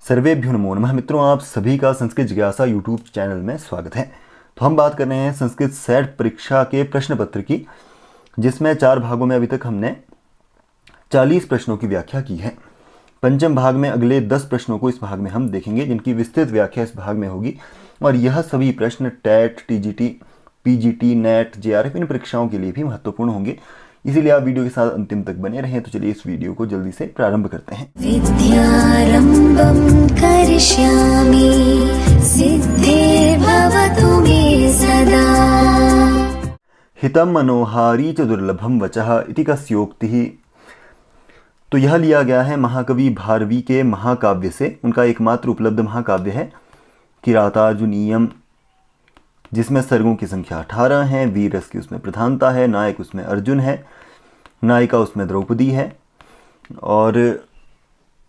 सर्वेभ्यो नमो नमः। मित्रों, आप सभी का संस्कृत जिज्ञासा यूट्यूब चैनल में स्वागत है। तो हम बात कर रहे हैं संस्कृत सेट परीक्षा के प्रश्न पत्र की, जिसमें 4 भागों में अभी तक हमने 40 प्रश्नों की व्याख्या की है। पंचम भाग में अगले 10 प्रश्नों को इस भाग में हम देखेंगे, जिनकी विस्तृत व्याख्या इस भाग में होगी। और यह सभी प्रश्न TET, TGT, PGT, NET, JRF इन परीक्षाओं के लिए भी महत्वपूर्ण होंगे, इसीलिए आप वीडियो के साथ अंतिम तक बने रहें। तो चलिए इस वीडियो को जल्दी से प्रारंभ करते हैं। विद्यारंभं करिष्यामि सिद्धिर्भवतु मे सदा। हितम मनोहारी च दुर्लभम वचः इति कस्योक्तिः। तो यह लिया गया है महाकवि भारवी के महाकाव्य से। उनका एकमात्र उपलब्ध महाकाव्य है किरातार्जुनीयम, जिसमें सर्गों की संख्या 18 है। वीर रस की उसमें प्रधानता है। नायक उसमें अर्जुन है, नायिका उसमें द्रौपदी है, और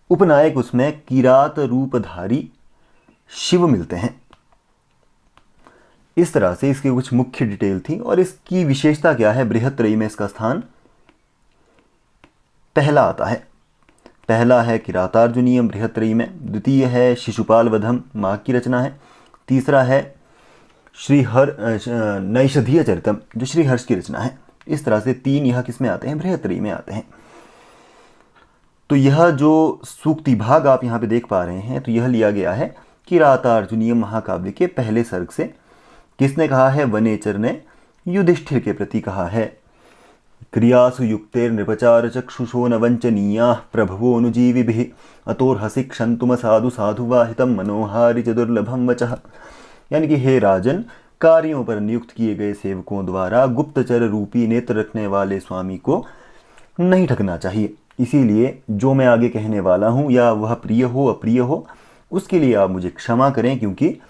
उपनायक उसमें किरात रूपधारी शिव मिलते हैं। इस तरह से इसकी कुछ मुख्य डिटेल थी। और इसकी विशेषता क्या है? बृहत्त्रयी में इसका स्थान पहला आता है। पहला है किरातार्जुनीयम बृहत्त्रयी में, द्वितीय है शिशुपाल वधम, माघ की रचना है, तीसरा है नैषधीय चरितम, जो श्री हर्ष की रचना है। इस तरह से 3 यह किस में आते हैं? बृहत्त्रयी में आते हैं। तो यह जो सूक्ति भाग आप यहाँ पे देख पा रहे हैं, तो यह लिया गया है किरातार्जुनीयम महाकाव्य के पहले सर्ग से। किसने कहा है? वनेचर ने युधिष्ठिर के प्रति कहा है। क्रियासु युक्तेर नृपचार चक्षुषो न वंचनीया प्रभवो अनुजीविभिः अतोर्हसि क्षन्तुम साधु साधु वाहितम मनोहारि च दुर्लभम वचः। यानी कि हे राजन, कार्यों पर नियुक्त किए गए सेवकों द्वारा गुप्तचर रूपी नेत्र रखने वाले स्वामी को नहीं ठगना चाहिए। इसीलिए जो मैं आगे कहने वाला हूँ, या वह प्रिय हो अप्रिय हो, उसके लिए आप मुझे क्षमा करें, क्योंकि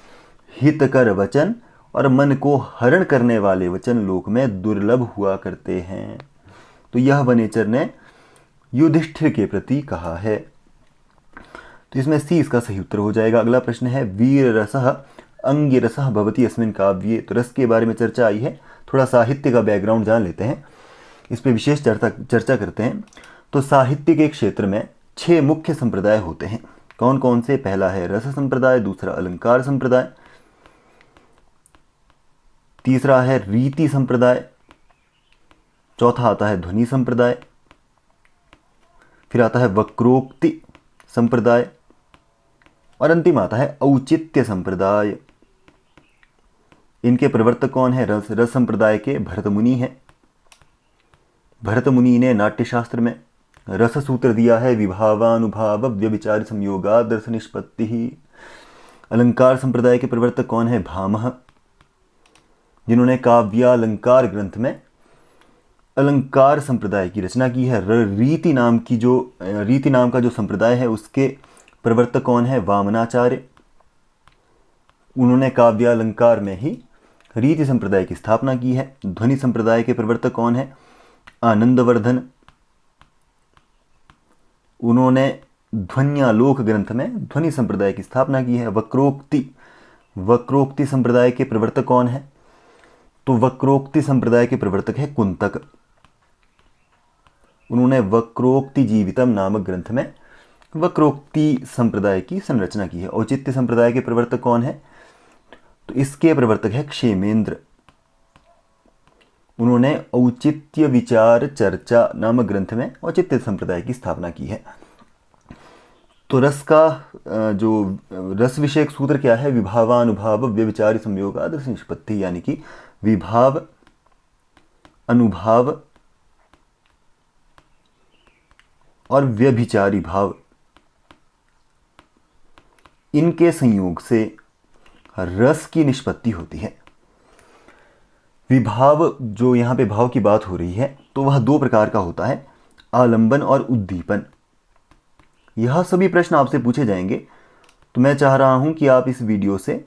हितकर वचन और मन को हरण करने वाले वचन लोक में दुर्लभ हुआ करते हैं। तो यह वनेचर ने युधिष्ठिर के प्रति कहा है। तो इसमें सी इसका सही उत्तर हो जाएगा। अगला प्रश्न है वीर रसः अंगिरसः भवति अस्मिन् काव्ये। तो रस के बारे में चर्चा आई है, थोड़ा साहित्य का बैकग्राउंड जान लेते हैं, इस पर विशेष चर्चा करते हैं। तो साहित्य के क्षेत्र में 6 मुख्य संप्रदाय होते हैं। कौन कौन से? पहला है रस संप्रदाय, दूसरा अलंकार संप्रदाय, तीसरा है रीति संप्रदाय, चौथा आता है ध्वनि संप्रदाय, फिर आता है वक्रोक्ति संप्रदाय, और अंतिम आता है औचित्य संप्रदाय। इनके प्रवर्तक कौन है? रस संप्रदाय के भरत मुनि है। भरत मुनि ने नाट्यशास्त्र में रस सूत्र दिया है विभावानुभाव व्यभिचार संयोगा दर्श निष्पत्ति ही। अलंकार संप्रदाय के प्रवर्तक कौन है? भामह, जिन्होंने काव्यालंकार ग्रंथ में अलंकार संप्रदाय की रचना की है। रीति नाम का जो संप्रदाय है, उसके प्रवर्तक कौन है? वामनाचार्य। उन्होंने काव्यालंकार में ही रीति संप्रदाय की स्थापना की है। ध्वनि संप्रदाय के प्रवर्तक कौन है? आनंदवर्धन। उन्होंने ध्वन्यालोक ग्रंथ में ध्वनि संप्रदाय की स्थापना की है। वक्रोक्ति संप्रदाय के प्रवर्तक कौन है? तो वक्रोक्ति संप्रदाय के प्रवर्तक है कुंतक। उन्होंने वक्रोक्ति जीवितम नामक ग्रंथ में वक्रोक्ति संप्रदाय की संरचना की है। औचित्य संप्रदाय के प्रवर्तक कौन है? तो इसके प्रवर्तक है क्षेमेंद्र। उन्होंने औचित्य विचार चर्चा नामक ग्रंथ में औचित्य संप्रदाय की स्थापना की है। तो रस का जो रस विषयक सूत्र क्या है? विभावानुभाव व्यभिचारी संयोग आदर्श निष्पत्ति, यानी कि विभाव, अनुभाव और व्यभिचारी भाव, इनके संयोग से रस की निष्पत्ति होती है। विभाव, जो यहाँ पे भाव की बात हो रही है, तो वह 2 प्रकार का होता है, आलंबन और उद्दीपन। यह सभी प्रश्न आपसे पूछे जाएंगे। तो मैं चाह रहा हूं कि आप इस वीडियो से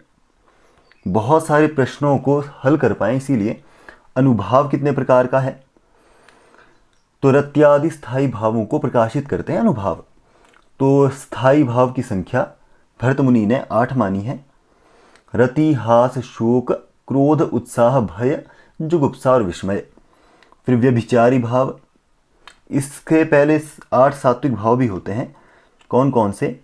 बहुत सारे प्रश्नों को हल कर पाएं। इसीलिए अनुभाव कितने प्रकार का है? तो रत्यादि स्थायी भावों को प्रकाशित करते हैं अनुभाव। तो स्थायी भाव की संख्या भरत मुनि ने 8 मानी है। रति, हास, शोक, क्रोध, उत्साह, भय, जुगुप्सा और विस्मय। फिर व्यभिचारी भाव, इसके पहले 8 सात्विक भाव भी होते हैं। कौन कौन से?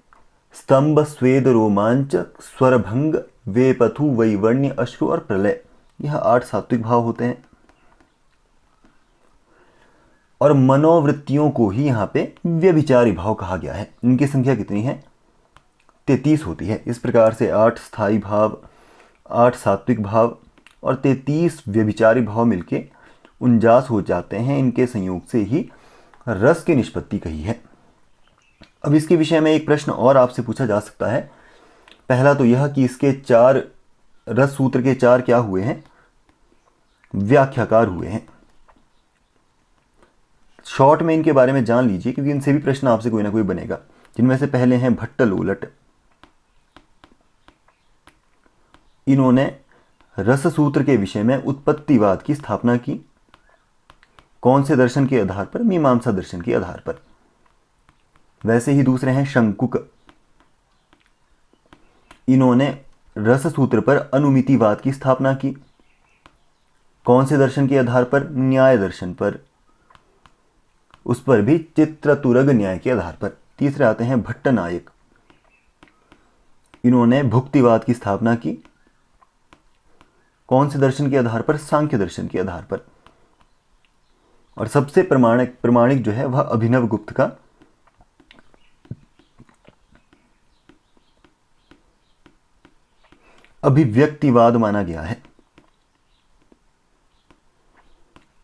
स्तंभ स्वेद रोमांच स्वरभंग वेपथु वैवर्ण्य अश्रु और प्रलय, यह 8 सात्विक भाव होते हैं। और मनोवृत्तियों को ही यहाँ पे व्यभिचारी भाव कहा गया है। इनकी संख्या कितनी है? 33 होती है। इस प्रकार से 8 स्थायी भाव, 8 सात्विक भाव और 33 व्यभिचारी भाव मिलके 49 हो जाते हैं। इनके संयोग से ही रस की निष्पत्ति कही है। अब इसके विषय में एक प्रश्न और आपसे पूछा जा सकता है। पहला तो यह कि इसके 4 रस सूत्र के 4 क्या हुए हैं? व्याख्याकार हुए हैं। शॉर्ट में इनके बारे में जान लीजिए, क्योंकि इनसे भी प्रश्न आपसे कोई ना कोई बनेगा। जिनमें से पहले हैं भट्टलोलट। इन्होंने रस सूत्र के विषय में उत्पत्तिवाद की स्थापना की। कौन से दर्शन के आधार पर? मीमांसा दर्शन के आधार पर। वैसे ही दूसरे हैं शंकुक। इन्होंने रस सूत्र पर अनुमितिवाद की स्थापना की। कौन से दर्शन के आधार पर? न्याय दर्शन पर। उस पर भी चित्रतुरग न्याय के आधार पर। तीसरे आते हैं भट्टनायक। इन्होंने भुक्तिवाद की स्थापना की। कौन से दर्शन के आधार पर? सांख्य दर्शन के आधार पर। और सबसे प्रमाणिक जो है वह अभिनव गुप्त का अभिव्यक्तिवाद माना गया है।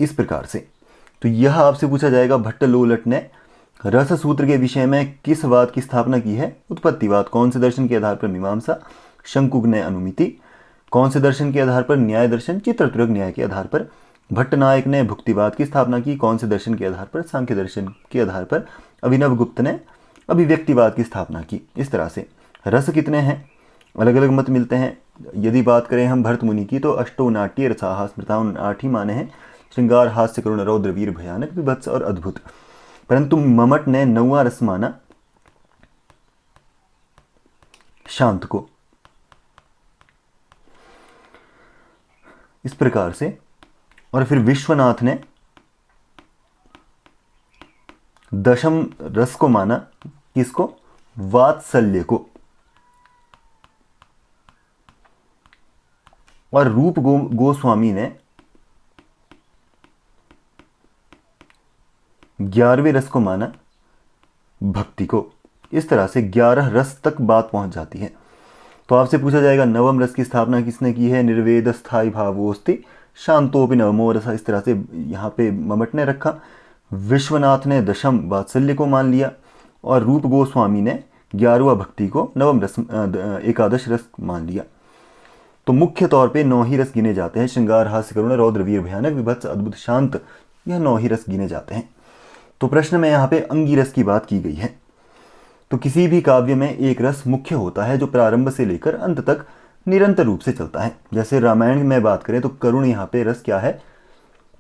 इस प्रकार से तो यह आपसे पूछा जाएगा, भट्टलोलट ने रस सूत्र के विषय में किस वाद की स्थापना की है? उत्पत्तिवाद। कौन से दर्शन के आधार पर? मीमांसा। शंकुक ने अनुमिति। कौन से दर्शन के आधार पर? न्याय दर्शन, चित्रतुरग न्याय के आधार पर। भट्टनायक ने भुक्तिवाद की स्थापना की। कौन से दर्शन के आधार पर? सांख्य दर्शन के आधार पर। अभिनव गुप्त ने अभिव्यक्तिवाद की स्थापना की। इस तरह से रस कितने हैं? अलग अलग मत मिलते हैं। यदि बात करें हम भरत मुनि की, तो अष्टो नाट्य रसाः स्मृतान् 8 ही माने हैं। श्रृंगार, हास्य, करुण, रौद्र, वीर, भयानक, विभत्स और अद्भुत। परंतु ममट ने 9वां रस माना शांत को। इस प्रकार से और फिर विश्वनाथ ने 10म रस को माना किसको? वात्सल्य को। और रूप गोस्वामी ने 11वें रस को माना भक्ति को। इस तरह से 11 रस तक बात पहुंच जाती है। तो आपसे पूछा जाएगा, नवम रस की स्थापना किसने की है? निर्वेद स्थायी भावोस्ति शांतोपि नवमो रस। इस तरह से यहाँ पे ममट ने रखा। विश्वनाथ ने 10म वात्सल्य को मान लिया और रूप गोस्वामी ने 11वां भक्ति को नवम रस, एकादश रस मान लिया। तो मुख्य तौर पे 9 ही रस गिने जाते हैं। श्रृंगार, हास्य, करुण, रौद्र, वीर, भयानक, विभत्स, अद्भुत, शांत, यह 9 ही रस गिने जाते हैं। तो प्रश्न में यहाँ पे अंगी रस की बात की गई है। तो किसी भी काव्य में एक रस मुख्य होता है जो प्रारंभ से लेकर अंत तक निरंतर रूप से चलता है। जैसे रामायण में बात करें तो करुण यहाँ पे रस क्या है?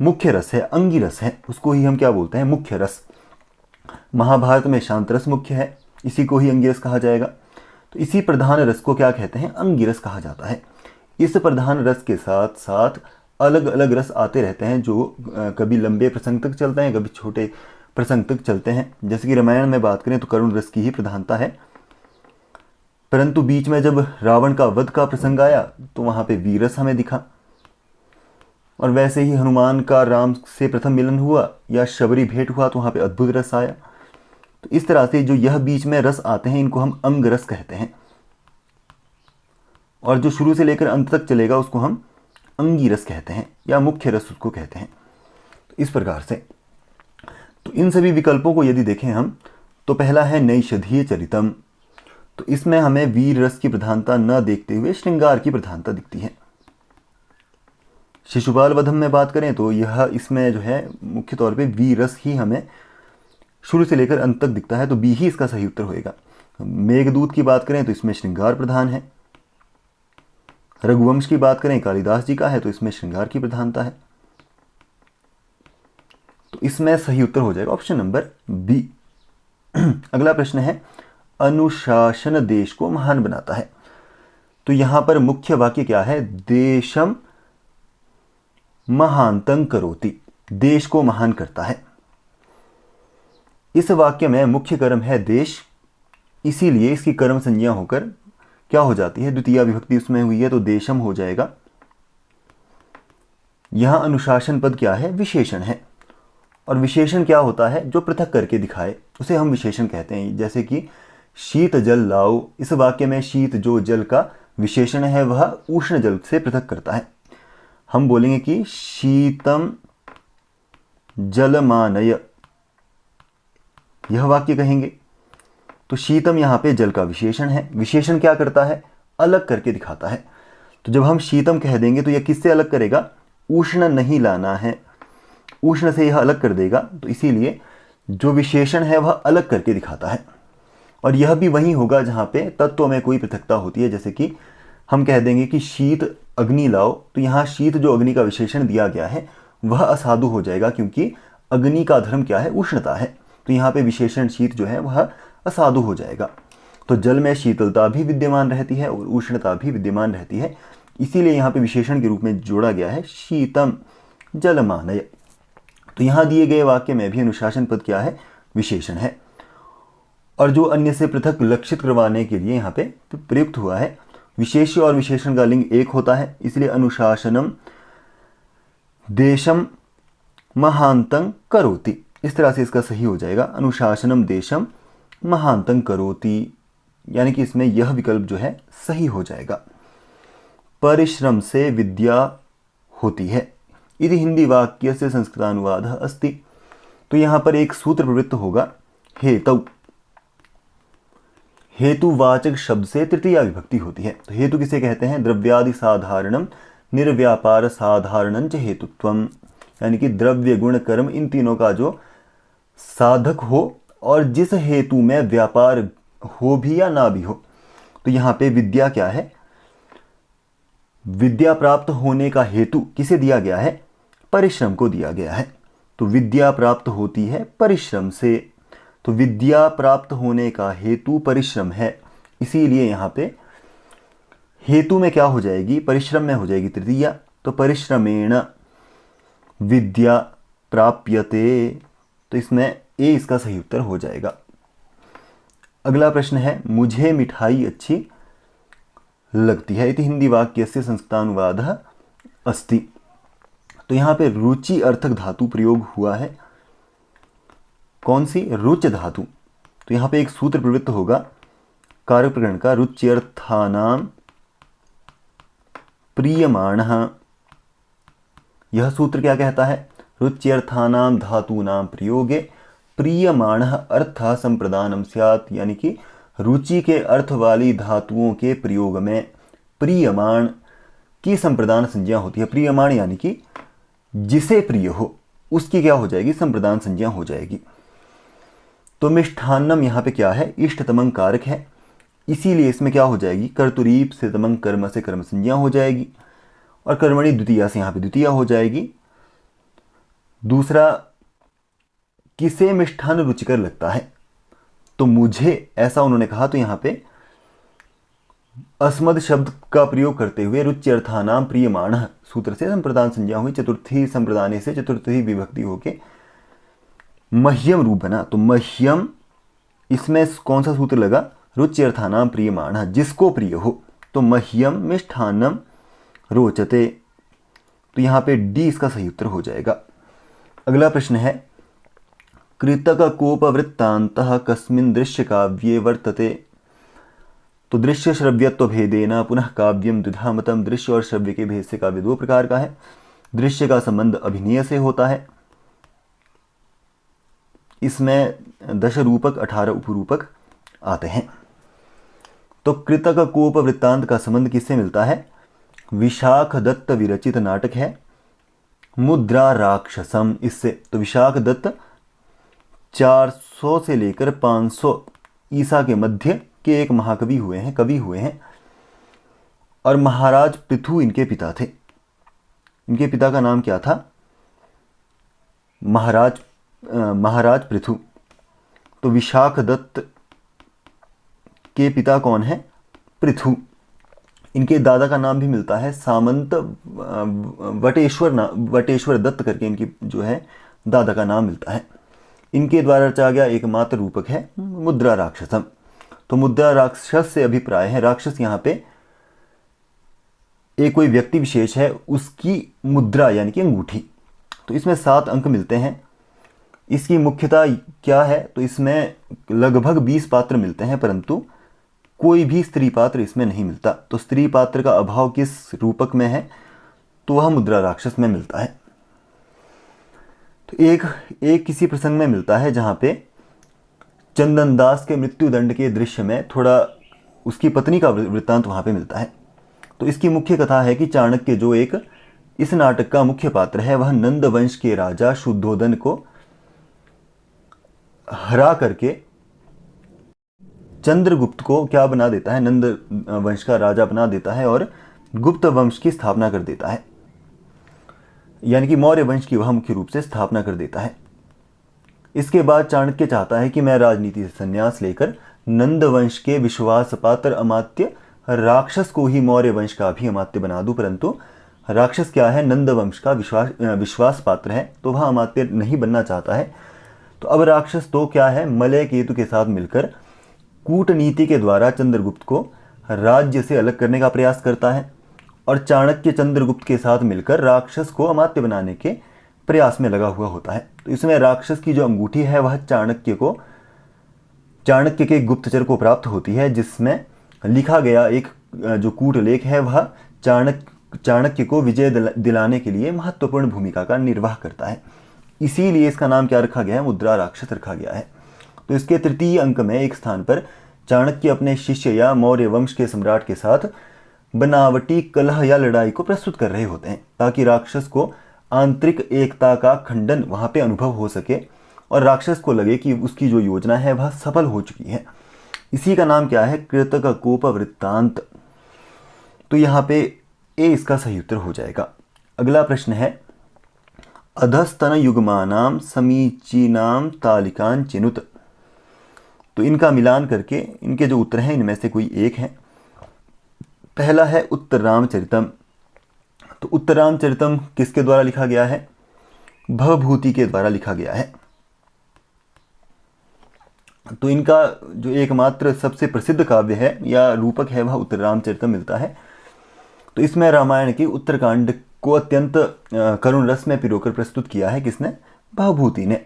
मुख्य रस है, अंगी रस है। उसको ही हम क्या बोलते हैं? मुख्य रस। महाभारत में शांत रस मुख्य है, इसी को ही अंगी रस कहा जाएगा। तो इसी प्रधान रस को क्या कहते हैं? अंगी रस कहा जाता है। इस प्रधान रस के साथ साथ अलग अलग रस आते रहते हैं, जो कभी लंबे प्रसंग तक चलते हैं, कभी छोटे प्रसंग तक चलते हैं। जैसे कि रामायण में बात करें तो करुण रस की ही प्रधानता है, परंतु बीच में जब रावण का वध का प्रसंग आया तो वहां पे वीर रस हमें दिखा। और वैसे ही हनुमान का राम से प्रथम मिलन हुआ या शबरी भेंट हुआ तो वहां पे अद्भुत रस आया। तो इस तरह से जो यह बीच में रस आते हैं इनको हम अंग रस कहते हैं, और जो शुरू से लेकर अंत तक चलेगा उसको हम अंगी रस कहते हैं या मुख्य रस उसको कहते हैं। तो इस प्रकार से तो इन सभी विकल्पों को यदि देखें हम, तो पहला है नैषधीय चरितम। तो इसमें हमें वीर रस की प्रधानता न देखते हुए श्रृंगार की प्रधानता दिखती है। शिशुपाल वधम में बात करें तो यह इसमें जो है मुख्य तौर पे वीर रस ही हमें शुरू से लेकर अंत तक दिखता है, तो बी ही इसका सही उत्तर होएगा। मेघदूत की बात करें तो इसमें श्रृंगार प्रधान है। रघुवंश की बात करें कालिदास जी का है तो इसमें श्रृंगार की प्रधानता है। तो इसमें सही उत्तर हो जाएगा ऑप्शन नंबर बी। अगला प्रश्न है, अनुशासन देश को महान बनाता है। तो यहां पर मुख्य वाक्य क्या है? देशम महांतं करोति, देश को महान करता है। इस वाक्य में मुख्य कर्म है देश इसीलिए इसकी कर्म संज्ञा होकर क्या हो जाती है, द्वितीय विभक्ति उसमें हुई है तो देशम हो जाएगा। यहां अनुशासन पद क्या है, विशेषण है। और विशेषण क्या होता है, जो पृथक करके दिखाए उसे हम विशेषण कहते हैं। जैसे कि शीत जल लाओ, इस वाक्य में शीत जो जल का विशेषण है वह उष्ण जल से पृथक करता है। हम बोलेंगे कि शीतम जलमानय, यह वाक्य कहेंगे तो शीतम यहां पे जल का विशेषण है। विशेषण क्या करता है, अलग करके दिखाता है। तो जब हम शीतम कह देंगे तो यह किससे अलग करेगा, उष्ण नहीं लाना है, उष्ण से यह अलग कर देगा। तो इसीलिए जो विशेषण है वह अलग करके दिखाता है। और यह भी वही होगा जहां पे तत्व में कोई पृथकता होती है। जैसे कि हम कह देंगे कि शीत अग्नि लाओ, तो यहाँ शीत जो अग्नि का विशेषण दिया गया है वह असाधु हो जाएगा, क्योंकि अग्नि का धर्म क्या है, उष्णता है। तो यहाँ पे विशेषण शीत जो है वह असाधु हो जाएगा। तो जल में शीतलता भी विद्यमान रहती है और उष्णता भी विद्यमान रहती है, इसीलिए यहाँ पे विशेषण के रूप में जोड़ा गया है शीतम जलमानय। तो यहाँ दिए गए वाक्य में भी अनुशासन पद क्या है, विशेषण है। और जो अन्य से पृथक लक्षित करवाने के लिए यहाँ पे प्रयुक्त हुआ है। विशेष्य और विशेषण का लिंग एक होता है, इसलिए अनुशासनम देशम महांतं करोति, इस तरह से इसका सही हो जाएगा, अनुशासनम देशम महांतं करोति, यानी कि इसमें यह विकल्प जो है सही हो जाएगा। परिश्रम से विद्या होती है, यदि हिंदी वाक्य से संस्कृतानुवाद अस्ति। तो यहाँ पर एक सूत्र प्रवृत्त होगा, हेतु। हेतुवाचक शब्द से तृतीया विभक्ति होती है। तो हेतु किसे कहते हैं, द्रव्यादि साधारणम निर्व्यापार साधारणं च हेतुत्वम, यानी कि द्रव्य गुण कर्म इन तीनों का जो साधक हो और जिस हेतु में व्यापार हो भी या ना भी हो। तो यहाँ पे विद्या क्या है, विद्या प्राप्त होने का हेतु किसे दिया गया है, परिश्रम को दिया गया है। तो विद्या प्राप्त होती है परिश्रम से, तो विद्या प्राप्त होने का हेतु परिश्रम है, इसीलिए यहाँ पे हेतु में क्या हो जाएगी, परिश्रम में हो जाएगी तृतीया। तो परिश्रमेण विद्या प्राप्यते, तो इसमें ए इसका सही उत्तर हो जाएगा। अगला प्रश्न है, मुझे मिठाई अच्छी लगती है, इति हिंदी वाक्य से संस्कृतानुवादः अस्ति। तो यहाँ पे रुचि अर्थक धातु प्रयोग हुआ है, कौन सी, रुच धातु। तो यहाँ पे एक सूत्र प्रवृत्त होगा कारक प्रकरण का, रुच्यर्थानाम प्रीयमाणः। यह सूत्र क्या कहता है, रुच्यर्थानाम धातूनां प्रयोगे प्रीयमाणः अर्थः संप्रदानम स्यात्, यानी कि रुचि के अर्थ वाली धातुओं के प्रयोग में प्रीयमाण की संप्रदान संज्ञा होती है। प्रीयमाण यानी कि जिसे प्रिय हो उसकी क्या हो जाएगी, संप्रदान संज्ञा हो जाएगी। तो मिष्ठान्नम यहाँ पे क्या है, इष्टतमं कारक है, इसीलिए इसमें क्या हो जाएगी, कर्तुरीप से तमंग कर्म से कर्म संज्ञा हो जाएगी और कर्मणि द्वितीया से यहाँ पे द्वितीया हो जाएगी। दूसरा, किसे मिष्ठान रुचिकर लगता है, तो मुझे, ऐसा उन्होंने कहा। तो यहाँ पे अस्मद शब्द का प्रयोग करते हुए रुच्यर्थानाम प्रीयमाणः सूत्र से संप्रदान संज्ञा हुई, चतुर्थी संप्रदाने से चतुर्थी विभक्ति होके मह्यम रूप बना। तो मह्यम, इसमें कौन सा सूत्र लगा, रुच्यर्थानाम प्रीयमाणः, जिसको प्रिय हो। तो मह्यम मिष्ठान्नम रोचते, तो यहाँ पे डी इसका सही उत्तर हो जाएगा। अगला प्रश्न है, कृतक कोप वृत्तांतः कस्मिन् दृश्य काव्ये वर्तते। तो दृश्य श्रव्यत्व भेदेन पुनः काव्यम द्विधा मतम, दृश्य और श्रव्य के भेद से काव्य दो प्रकार का है। दृश्य का संबंध अभिनय से होता है, इसमें 10 रूपक 18 उपरूपक आते हैं। तो कृतक कोप वृत्तांत का संबंध किससे मिलता है, विशाख दत्त विरचित नाटक है मुद्रा राक्षसम, इससे। तो विशाख दत्त 400 से लेकर 500 ईसा के मध्य के एक महाकवि हुए हैं, कवि हुए हैं। और महाराज पृथु इनके पिता थे। इनके पिता का नाम क्या था, महाराज पृथु। तो विशाख दत्त के पिता कौन है, पृथु। इनके दादा का नाम भी मिलता है सामंत वटेश्वर दत्त करके, इनकी जो है दादा का नाम मिलता है। इनके द्वारा रचा गया एकमात्र रूपक है मुद्रा राक्षसम। तो मुद्रा राक्षस से अभिप्राय है, राक्षस यहाँ पे एक कोई व्यक्ति विशेष है, उसकी मुद्रा यानी कि अंगूठी। तो इसमें 7 अंक मिलते हैं। इसकी मुख्यता क्या है, तो इसमें लगभग 20 पात्र मिलते हैं, परंतु कोई भी स्त्री पात्र इसमें नहीं मिलता। तो स्त्री पात्र का अभाव किस रूपक में है, तो वह मुद्रा राक्षस में मिलता है। तो एक किसी प्रसंग में मिलता है जहाँ पे चंदन दास के मृत्युदंड के दृश्य में थोड़ा उसकी पत्नी का वृत्तांत वहाँ पे मिलता है। तो इसकी मुख्य कथा है कि चाणक्य जो एक इस नाटक का मुख्य पात्र है, वह नंद वंश के राजा शुद्धोधन को हरा करके चंद्रगुप्त को क्या बना देता है, नंद वंश का राजा बना देता है और गुप्त वंश की स्थापना कर देता है, यानी कि मौर्य वंश की वह मुख्य रूप से स्थापना कर देता है। इसके बाद चाणक्य चाहता है कि मैं राजनीति से संन्यास लेकर नंद वंश के विश्वास पात्र अमात्य राक्षस को ही मौर्य वंश का भी अमात्य बना दूं, परंतु राक्षस क्या है, नंद वंश का विश्वास पात्र है, तो वह अमात्य नहीं बनना चाहता है। तो अब राक्षस तो क्या है, मलय केतु के साथ मिलकर कूटनीति के द्वारा चंद्रगुप्त को राज्य से अलग करने का प्रयास करता है और चाणक्य चंद्रगुप्त के साथ मिलकर राक्षस को अमात्य बनाने के प्रयास में लगा हुआ होता है। तो इसमें राक्षस की जो अंगूठी है वह चाणक्य के गुप्तचर को प्राप्त होती है, जिसमें लिखा गया एक जो कूटलेख है वह चाणक्य को विजय दिलाने के लिए महत्वपूर्ण भूमिका का निर्वाह करता है। इसीलिए इसका नाम क्या रखा गया है, मुद्रा राक्षस रखा गया है। तो इसके तृतीय अंक में एक स्थान पर चाणक्य अपने शिष्य या मौर्य वंश के सम्राट के साथ बनावटी कलह या लड़ाई को प्रस्तुत कर रहे होते हैं, ताकि राक्षस को आंतरिक एकता का खंडन वहां पे अनुभव हो सके और राक्षस को लगे कि उसकी जो योजना है वह सफल हो चुकी है। इसी का नाम क्या है, कृतक कोप वृत्तांत। तो यहाँ पे ए इसका सही उत्तर हो जाएगा। अगला प्रश्न है, अधस्तन युग्मानाम समीचीनाम तालिकान चिनुत। तो इनका मिलान करके इनके जो उत्तर हैं इनमें से कोई एक है। पहला है उत्तररामचरितम। तो उत्तररामचरितम किसके द्वारा लिखा गया है, भवभूति के द्वारा लिखा गया है। तो इनका जो एकमात्र सबसे प्रसिद्ध काव्य है या रूपक है वह उत्तररामचरितम मिलता है। तो इसमें रामायण के उत्तरकांड को अत्यंत करुण रस में पिरोकर प्रस्तुत किया है किसने, भवभूति ने।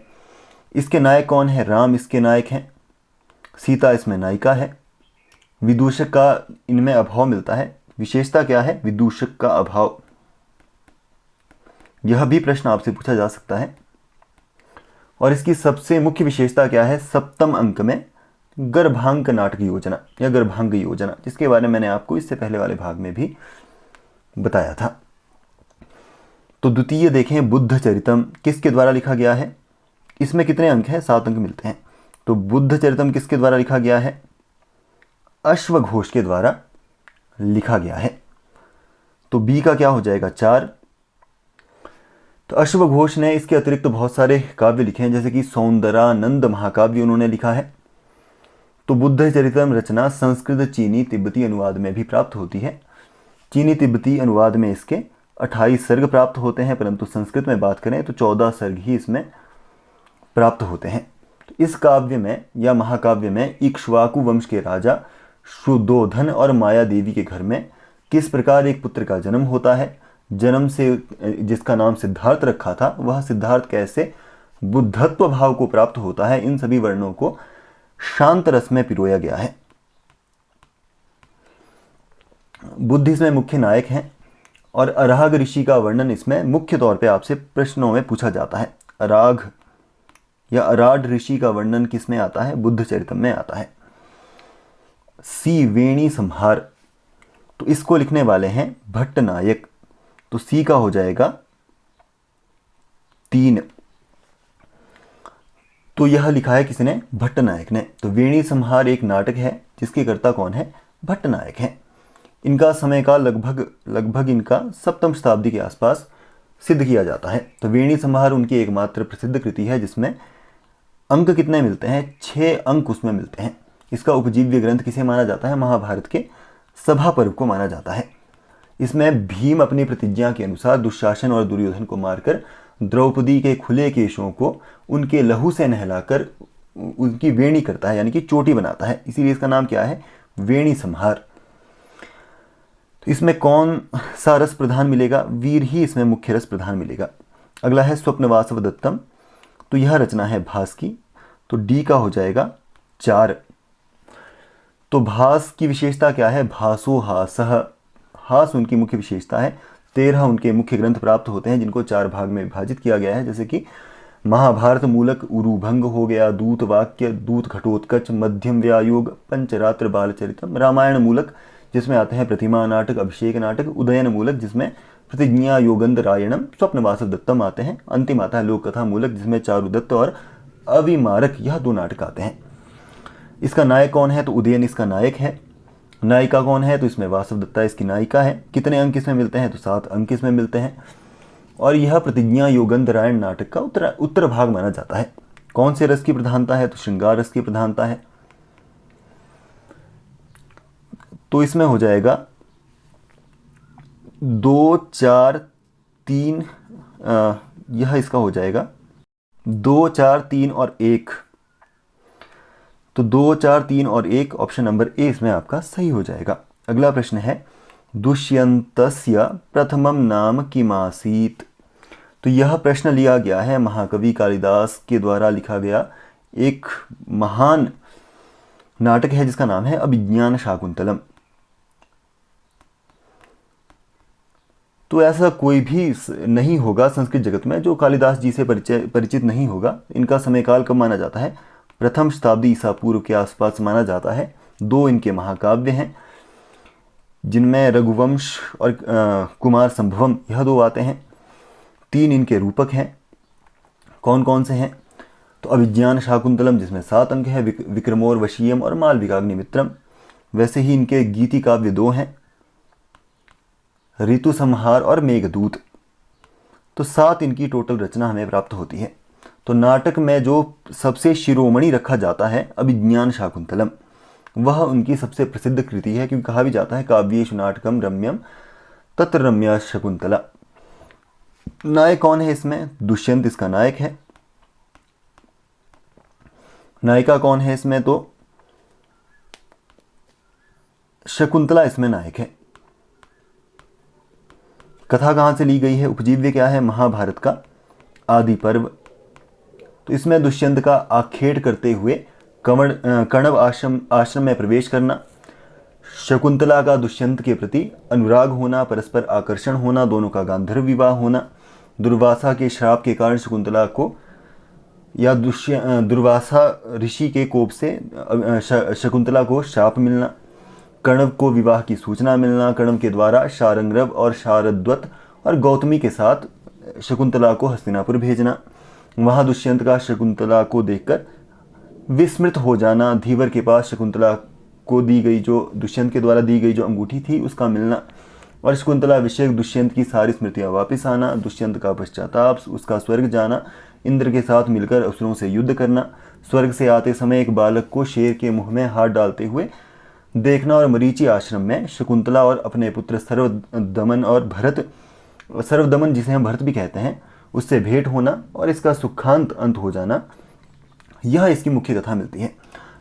इसके नायक कौन है, राम इसके नायक हैं, सीता इसमें नायिका है। विदूषक का इनमें अभाव मिलता है। विशेषता क्या है, विदूषक का अभाव। यह भी प्रश्न आपसे पूछा जा सकता है। और इसकी सबसे मुख्य विशेषता क्या है, सप्तम अंक में गर्भांक नाटक योजना या गर्भांग योजना, जिसके बारे में मैंने आपको इससे पहले वाले भाग में भी बताया था। तो द्वितीय देखें, बुद्ध चरितम किसके द्वारा लिखा गया है। इसमें कितने अंक हैं, 7 अंक मिलते हैं। तो बुद्ध चरितम किसके द्वारा लिखा गया है, अश्वघोष के द्वारा लिखा गया है। तो बी का क्या हो जाएगा, 4। तो अश्वघोष ने इसके अतिरिक्त बहुत सारे काव्य लिखे हैं, जैसे कि सौंदरानंद महाकाव्य उन्होंने लिखा है। तो बुद्ध चरितम रचना संस्कृत, चीनी, तिब्बती अनुवाद में भी प्राप्त होती है। चीनी तिब्बती अनुवाद में इसके 28 सर्ग प्राप्त होते हैं, परंतु संस्कृत में बात करें तो 14 सर्ग ही इसमें प्राप्त होते हैं। तो इस काव्य में या महाकाव्य में इक्ष्वाकु वंश के राजा शुद्धोधन और माया देवी के घर में किस प्रकार एक पुत्र का जन्म होता है, जन्म से जिसका नाम सिद्धार्थ रखा था, वह सिद्धार्थ कैसे बुद्धत्व भाव को प्राप्त होता है, इन सभी वर्णों को शांत रस में पिरोया गया है। बुद्ध इसमें मुख्य नायक हैं और अराग ऋषि का वर्णन इसमें मुख्य तौर पे आपसे प्रश्नों में पूछा जाता है। अराग या अराड ऋषि का वर्णन किस में आता है, बुद्ध चरितम में आता है। सी वेणी संहार, तो इसको लिखने वाले हैं भट्टनायक। तो सी का हो जाएगा 3। तो यह लिखा है किसने, भट्टनायक ने। तो वेणी संहार एक नाटक है जिसके कर्ता कौन है, भट्टनायक है। इनका समय का लगभग इनका 7वीं शताब्दी के आसपास सिद्ध किया जाता है। तो वेणी संहार उनकी एकमात्र प्रसिद्ध कृति है जिसमें अंक कितने मिलते हैं, 6 अंक उसमें मिलते हैं। इसका उपजीव्य ग्रंथ किसे माना जाता है, महाभारत के सभा पर्व को माना जाता है। इसमें भीम अपनी प्रतिज्ञा के अनुसार दुशासन और दुर्योधन को मारकर द्रौपदी के खुले केशों को उनके लहू से नहलाकर उनकी वेणी करता है, यानी कि चोटी बनाता है, इसीलिए इसका नाम क्या है, वेणी संहार। तो इसमें कौन सा रस प्रधान मिलेगा, वीर ही इसमें मुख्य रस प्रधान मिलेगा। अगला है स्वप्न वासव दत्तम, तो यह रचना है भास की, तो डी का हो जाएगा 4। तो भास की विशेषता क्या है, भासो हासः, हास उनकी मुख्य विशेषता है। 13 उनके मुख्य ग्रंथ प्राप्त होते हैं जिनको 4 भाग में विभाजित किया गया है, जैसे कि महाभारत मूलक उरुभंग हो गया, दूत वाक्य, दूत घटोत्कच, मध्यम व्यायोग, पंचरात्र बालचरितम, रामायण मूलक जिसमें आते हैं प्रतिमा नाटक, अभिषेक नाटक, उदयन मूलक जिसमें प्रतिज्ञा योगंध रायणम, स्वप्न वासव दत्तम आते हैं, अंतिम आता है लोक कथा मूलक जिसमें चारुदत्त और अविमारक, यह 2 नाटक आते हैं। इसका नायक कौन है, तो उदयन इसका नायक है। नायिका कौन है, तो इसमें वासव दत्ता इसकी नायिका है। कितने अंक इसमें मिलते हैं, तो 7 अंक इसमें मिलते हैं। और यह प्रतिज्ञा योगंध रायण नाटक का उत्तर भाग माना जाता है। कौन से रस की प्रधानता है, तो श्रृंगार रस की प्रधानता है। तो इसमें हो जाएगा 2 4 3, यह इसका हो जाएगा 2 4 3 और 1, तो 2 4 3 और 1 ऑप्शन नंबर ए इसमें आपका सही हो जाएगा। अगला प्रश्न है दुष्यंतस्य प्रथमम नाम किमासीत, तो यह प्रश्न लिया गया है महाकवि कालिदास के द्वारा लिखा गया एक महान नाटक है जिसका नाम है अभिज्ञान शाकुंतलम। तो ऐसा कोई भी नहीं होगा संस्कृत जगत में जो कालिदास जी से परिचित नहीं होगा। इनका समयकाल कब माना जाता है, प्रथम शताब्दी ईसा पूर्व के आसपास माना जाता है। 2 इनके महाकाव्य हैं जिनमें रघुवंश और कुमार संभवम, यह 2 आते हैं। 3 इनके रूपक हैं, कौन कौन से हैं, तो अभिज्ञान शाकुंतलम जिसमें 7 अंक है, विक्रमोर्वशीयम और मालविकाग्निमित्रम। वैसे ही इनके गीति काव्य 2 हैं, ऋतु संहार और मेघदूत। तो 7 इनकी टोटल रचना हमें प्राप्त होती है। तो नाटक में जो सबसे शिरोमणि रखा जाता है अभिज्ञान शाकुंतलम, वह उनकी सबसे प्रसिद्ध कृति है, क्योंकि कहा भी जाता है काव्येषु नाटकम रम्यम तत्र रम्या शकुंतला। नायक कौन है इसमें, दुष्यंत इसका नायक है। नायिका कौन है इसमें, तो शकुंतला इसमें नायक है। कथा कहाँ से ली गई है, उपजीव्य क्या है, महाभारत का आदि पर्व। तो इसमें दुष्यंत का आखेट करते हुए कण्व आश्रम में प्रवेश करना, शकुंतला का दुष्यंत के प्रति अनुराग होना, परस्पर आकर्षण होना, दोनों का गांधर्व विवाह होना, दुर्वासा के श्राप के कारण शकुंतला को या दुर्वासा ऋषि के कोप से शकुंतला को शाप मिलना, कण्व को विवाह की सूचना मिलना, कण्व के द्वारा शारंग्रव और शारद्वत और गौतमी के साथ शकुंतला को हस्तिनापुर भेजना, वहाँ दुष्यंत का शकुंतला को देखकर विस्मृत हो जाना, धीवर के पास शकुंतला को दी गई जो दुष्यंत के द्वारा दी गई जो अंगूठी थी उसका मिलना, और शकुंतला विषयक दुष्यंत की सारी स्मृतियाँ वापस आना, दुष्यंत का पश्चाताप, उसका स्वर्ग जाना, इंद्र के साथ मिलकर असुरों से युद्ध करना, स्वर्ग से आते समय एक बालक को शेर के मुँह में हाथ डालते हुए देखना, और मरीचि आश्रम में शकुंतला और अपने पुत्र सर्वदमन और भरत, सर्वदमन जिसे हम भरत भी कहते हैं, उससे भेंट होना और इसका सुखांत अंत हो जाना, यह इसकी मुख्य कथा मिलती है।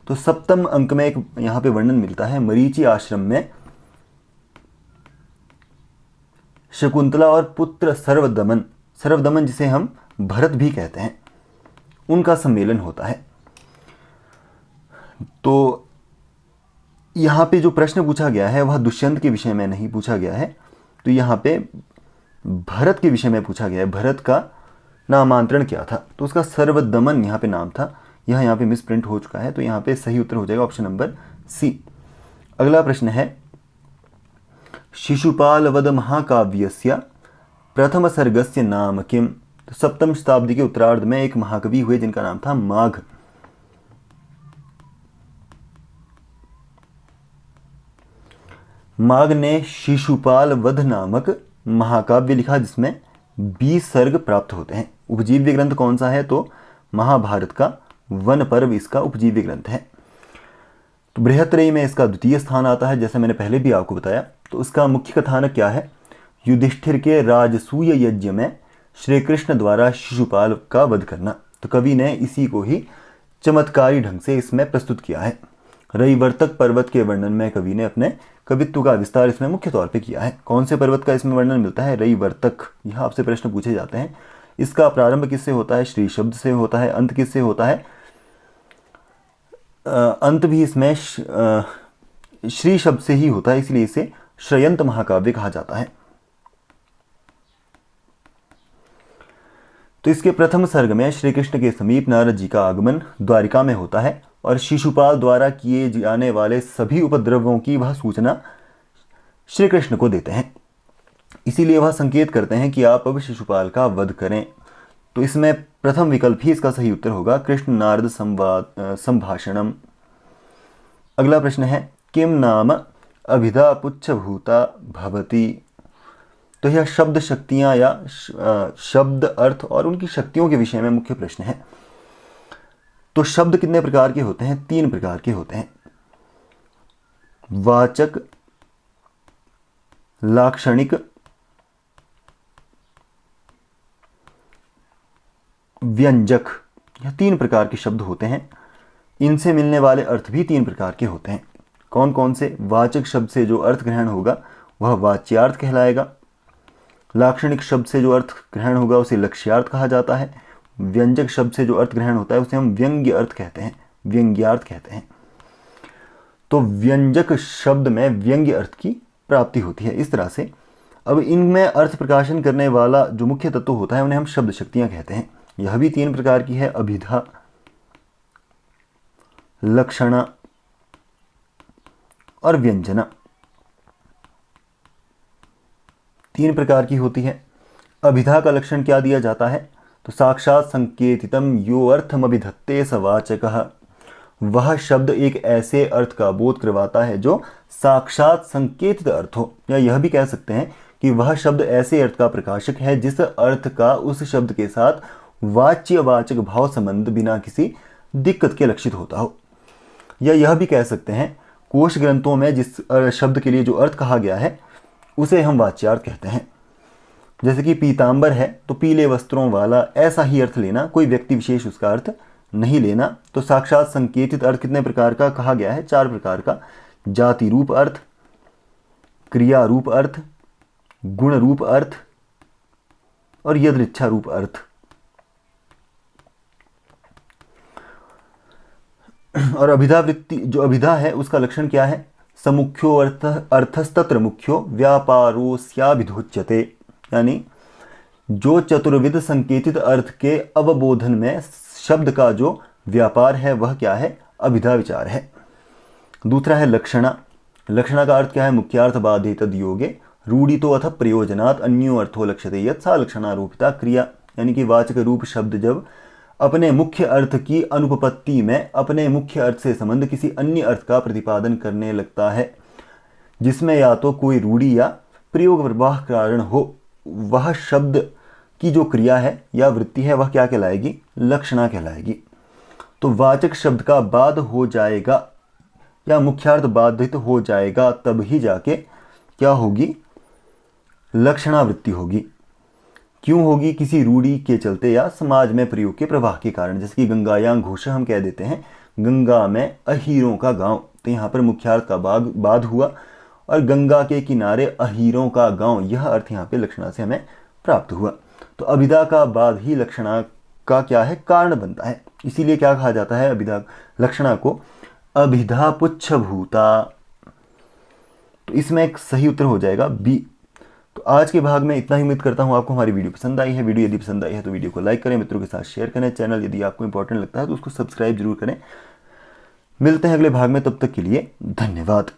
तो 7वें अंक में एक यहाँ पे वर्णन मिलता है मरीचि आश्रम में शकुंतला और पुत्र सर्वदमन, सर्वदमन जिसे हम भरत भी कहते हैं, उनका सम्मेलन होता है। तो यहाँ पे जो प्रश्न पूछा गया है वह दुष्यंत के विषय में नहीं पूछा गया है, तो यहाँ पे भरत के विषय में पूछा गया है। भरत का नामांतरण क्या था, तो उसका सर्वदमन यहाँ पे नाम था, यह यहाँ पे मिसप्रिंट हो चुका है, तो यहाँ पे सही उत्तर हो जाएगा ऑप्शन नंबर सी। अगला प्रश्न है शिशुपाल वध महाकाव्यस्य प्रथम सर्गस्य नाम किम। तो 7वीं शताब्दी के उत्तरार्ध में एक महाकवि हुए जिनका नाम था माघ। माघ ने शिशुपाल वध नामक महाकाव्य लिखा जिसमें 20 सर्ग प्राप्त होते हैं। उपजीव्य ग्रंथ कौन सा है, तो महाभारत का वन पर्व इसका उपजीव्य ग्रंथ है। तो बृहत्त्रयी में इसका 2य स्थान आता है, जैसे मैंने पहले भी आपको बताया। तो उसका मुख्य कथानक क्या है, युधिष्ठिर के राजसूय यज्ञ में श्री कृष्ण द्वारा शिशुपाल का वध करना। तो कवि ने इसी को ही चमत्कारी ढंग से इसमें प्रस्तुत किया है। रविवर्तक पर्वत के वर्णन में कवि ने अपने कवित्व का विस्तार इसमें मुख्य तौर पे किया है। कौन से पर्वत का इसमें वर्णन मिलता है? रविवर्तक। यह आपसे प्रश्न पूछे जाते हैं। इसका प्रारंभ किससे होता है? श्री शब्द से होता है। अंत किससे होता है? अंत भी इसमें श्री शब्द से ही होता है, इसलिए इसे श्रयंत महाकाव्य कहा जाता है। तो इसके प्रथम सर्ग में श्री कृष्ण के समीप नारद जी का आगमन द्वारिका में होता है और शिशुपाल द्वारा किए जाने वाले सभी उपद्रवों की वह सूचना श्री कृष्ण को देते हैं। इसीलिए वह संकेत करते हैं कि आप अब शिशुपाल का वध करें। तो इसमें प्रथम विकल्प ही इसका सही उत्तर होगा, कृष्ण नारद संभाषणम। अगला प्रश्न है, किम नाम अभिधा पुच्छभूता भवति। तो यह शब्द शक्तियां या शब्द अर्थ और उनकी शक्तियों के विषय में मुख्य प्रश्न है। तो शब्द कितने प्रकार के होते हैं? 3 प्रकार के होते हैं। वाचक, लाक्षणिक, व्यंजक। यह 3 प्रकार के शब्द होते हैं। इनसे मिलने वाले अर्थ भी 3 प्रकार के होते हैं। कौन कौन से? वाचक शब्द से जो अर्थ ग्रहण होगा वह वाच्यार्थ कहलाएगा। लाक्षणिक शब्द से जो अर्थ ग्रहण होगा उसे लक्ष्यार्थ कहा जाता है। व्यंजक शब्द से जो अर्थ ग्रहण होता है उसे हम व्यंग्य अर्थ कहते हैं, व्यंग्यार्थ कहते हैं। तो व्यंजक शब्द में व्यंग्य अर्थ की प्राप्ति होती है। इस तरह से अब इनमें अर्थ प्रकाशन करने वाला जो मुख्य तत्व होता है उन्हें हम शब्द शक्तियां कहते हैं। यह भी 3 प्रकार की है, अभिधा, लक्षणा और व्यंजना। 3 प्रकार की होती है। अभिधा का लक्षण क्या दिया जाता है? तो साक्षात संकेतितम यो अर्थम अभिधत्ते सवाचकः। वह शब्द एक ऐसे अर्थ का बोध करवाता है जो साक्षात संकेतित अर्थ हो, या यह भी कह सकते हैं कि वह शब्द ऐसे अर्थ का प्रकाशक है जिस अर्थ का उस शब्द के साथ वाच्यवाचक भाव संबंध बिना किसी दिक्कत के लक्षित होता हो। या यह भी कह सकते हैं कोश ग्रंथों में जिस शब्द के लिए जो अर्थ कहा गया है उसे हम वाच्यार्थ कहते हैं। जैसे कि पीतांबर है तो पीले वस्त्रों वाला, ऐसा ही अर्थ लेना, कोई व्यक्ति विशेष उसका अर्थ नहीं लेना। तो साक्षात संकेतित अर्थ कितने प्रकार का कहा गया है? 4 प्रकार का। जाति रूप अर्थ, क्रिया रूप अर्थ, गुण रूप अर्थ और यदृच्छा रूप अर्थ। और अभिधावृत्ति, जो अभिधा है उसका लक्षण क्या है? समुख्यो अर्थस्तत्र मुख्यो व्यापारोस्याभिधोच्यते। यानी जो चतुर्विध संकेतित अर्थ के अवबोधन में शब्द का जो व्यापार है वह क्या है? अभिधा विचार है। दूसरा है लक्षणा। लक्षणा का अर्थ क्या है? मुख्यार्थ बाधे तद योगे रूढ़ितो अथ प्रयोजनात् अन्यो अर्थो लक्ष्यते यत् सा लक्षणारूपिता क्रिया। यानी कि वाचक रूप शब्द जब अपने मुख्य अर्थ की अनुपपत्ति में अपने मुख्य अर्थ से संबंध किसी अन्य अर्थ का प्रतिपादन करने लगता है जिसमें या तो कोई रूढ़ि या प्रयोग प्रवाह कारण हो, वह शब्द की जो क्रिया है या वृत्ति है वह क्या कहलाएगी? लक्षणा कहलाएगी। तो वाचक शब्द का बाद हो जाएगा या मुख्यार्थ बाधित हो जाएगा तब ही जाके क्या होगी? लक्षणा वृत्ति होगी। क्यों होगी? किसी रूढ़ि के चलते या समाज में प्रयोग के प्रवाह के कारण। जैसे कि गंगायां घोष हम कह देते हैं, गंगा में अहीरों का गांव, तो यहाँ पर मुख्यार्थ का बाद हुआ और गंगा के किनारे अहीरों का गांव, यह अर्थ यहाँ पे लक्षणा से हमें प्राप्त हुआ। तो अभिधा का बाद ही लक्षणा का क्या है? कारण बनता है। इसीलिए क्या कहा जाता है अभिधा लक्षणा को? अभिधा पुच्छभूता। तो इसमें एक सही उत्तर हो जाएगा बी। तो आज के भाग में इतना ही। उम्मीद करता हूँ आपको हमारी वीडियो पसंद आई है। वीडियो यदि पसंद आई है तो वीडियो को लाइक करें, मित्रों के साथ शेयर करें। चैनल यदि आपको इंपॉर्टेंट लगता है तो उसको सब्सक्राइब जरूर करें। मिलते हैं अगले भाग में, तब तक के लिए धन्यवाद।